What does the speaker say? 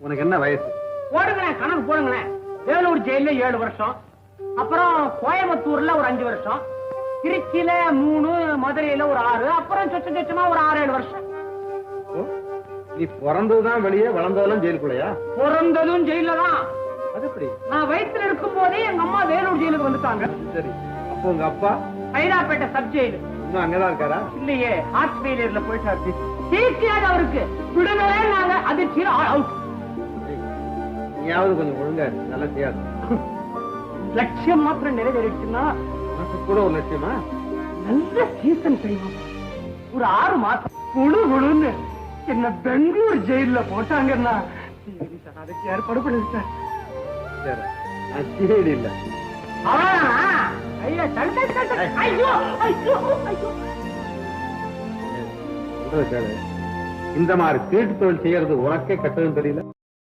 உனக்கு என்ன வயசு? போடுங்களேன், கணக்கு போடுங்களேன். வேலூர் ஜெயில 7 வருஷம், அப்புறம் கோயம்புத்தூர்ல ஒரு 5 வருஷம், திருச்சியில 3, மதுரையில ஒரு 6, அப்புறம் சொச்சமா ஒரு 6-7 வருஷம். நீ பிறந்ததுதான் வெளியே, வளர்ந்ததெல்லாம் ஜெயிலுக்குள்ளையா? பிறந்ததும் ஜெயில தான். அது எப்படி? நான் வயிற்றுல இருக்கும் போதே எங்க அம்மா வேலூர் ஜெயிலுக்கு வந்துட்டாங்க. சரி, அப்போ உங்க அப்பா ஹைராப்பேட்டை சப் ஜெயிலு. இன்னும் அங்கதான் இருக்காரா? இல்லையே, ஹார்ட் ஃபெயிலியர்ல போயிட்டாரு. சீக்கிரம் அவருக்கு விடுதலை. நாங்க அதிர்ச்சியில அவுட். நீயாவது கொஞ்சம் ஒழுங்கா நல்லா செய்யாது. லட்சியம் மாத்திரம் நிறைவேறிடுச்சுன்னா கூட ஒரு லட்சியமா? நல்ல சீசன் செய்வோம். ஒரு 6 மாசம் குழு குழுன்னு என்ன பெங்களூர் ஜெயில போட்டாங்கன்னா அதுக்கு ஏற்பாடு பண்ணுங்க சார். நான் சிஐடி இல்ல. இந்த மாதிரி கீட்டு தொழில் செய்யறது உனக்கே கட்டதுன்னு தெரியல.